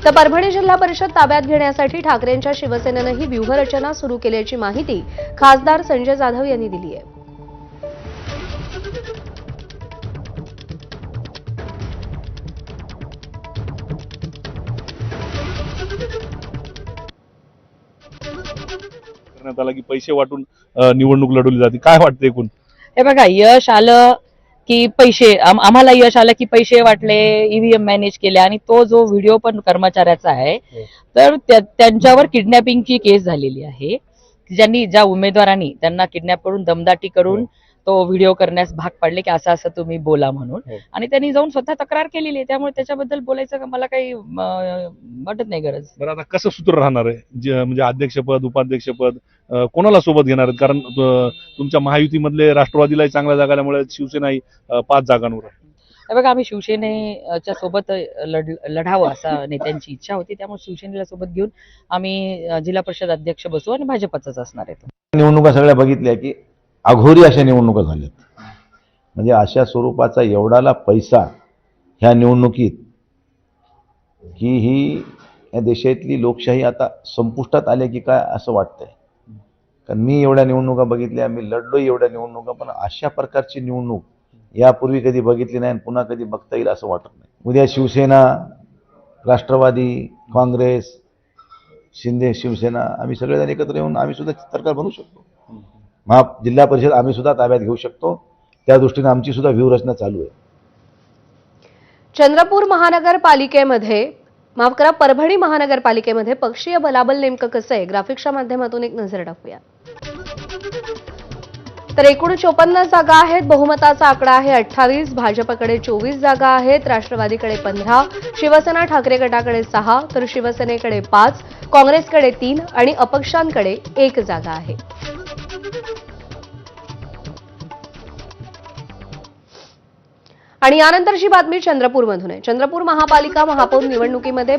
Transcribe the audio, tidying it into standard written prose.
तर परभणी जिल्हा परिषद ताब्यात घेण्यासाठी ठाकरेंच्या शिवसेनेनंही व्यूहरचना सुरू केल्याची माहिती खासदार संजय जाधव यांनी दिली आहे. करण्यात आला की पैसे वाटून निवडणूक लढवली जाते. काय वाटतं एकूण? हे बघा, यश आलं की पैसे, आम्हाला यश आलं की पैसे वाटले, ईव्हीएम मॅनेज केले, आणि तो जो व्हिडिओ पण कर्मचाऱ्याचा आहे, तर त्यांच्यावर किडनॅपिंगची केस झालेली आहे. ज्या उमेदवारांनी त्यांना किडनॅप करून दमदाटी करून तो व्हिडिओ करण्यास भाग पाडले की असं असं तुम्ही बोला म्हणून, आणि त्यांनी जाऊन स्वतः तक्रार केलेली आहे. त्यामुळे त्याच्याबद्दल बोलायचं मला काही वाटत नाही गरज. बरं, आता कसं सूत्र राहणार आहे? म्हणजे अध्यक्षपद, उपाध्यक्षपद कोणाला सोबत घेणार आहेत? कारण तुमच्या महायुतीमधले राष्ट्रवादीलाही चांगल्या जागा आल्यामुळे शिवसेनाही 5 जागांवर आहे. हे बघा, आम्ही शिवसेनेच्या सोबत लढावं असा नेत्यांची इच्छा होती. त्यामुळे शिवसेनेला सोबत घेऊन आम्ही जिल्हा परिषद अध्यक्ष बसू आणि भाजपचाच असणार आहे. निवडणुका सगळ्या बघितल्या की अघोरी अशा निवडणुका झाल्यात. म्हणजे अशा स्वरूपाचा एवढाला पैसा ह्या निवडणुकीत की ही या देशातली लोकशाही आता संपुष्टात आली की काय असं वाटतंय. कारण मी एवढ्या निवडणुका बघितल्या, मी लढलोय एवढ्या निवडणुका, पण अशा प्रकारची निवडणूक यापूर्वी कधी बघितली नाही आणि पुन्हा कधी बघता येईल असं वाटत नाही. उद्या शिवसेना, राष्ट्रवादी, काँग्रेस, शिंदे शिवसेना आम्ही सगळेजण एकत्र येऊन आम्ही सुद्धा सरकार बनवू शकतो. जिल्हा परिषद आम्ही सुद्धा ताब्यात घेऊ शकतो. त्या दृष्टीने आमची सुद्धा व्यूहरचना चालू आहे. चंद्रपूर महानगरपालिकेमध्ये परभणी महानगरपालिकेमध्ये पक्षीय बलाबल नेमकं कसं आहे, ग्राफिक्सच्या माध्यमातून एक नजर टाकूया. तर एकूण 54 जागा आहेत. बहुमताचा आकडा आहे 28. भाजपकडे 24 जागा आहेत, राष्ट्रवादीकडे 15, शिवसेना ठाकरे गटाकडे 6, तर शिवसेनेकडे 5, काँग्रेसकडे 3 आणि अपक्षांकडे 1 जागा आहे. आणि यानंतरची बातमी चंद्रपूरमधून आहे. चंद्रपूर महापालिका महापौर निवडणुकीमध्ये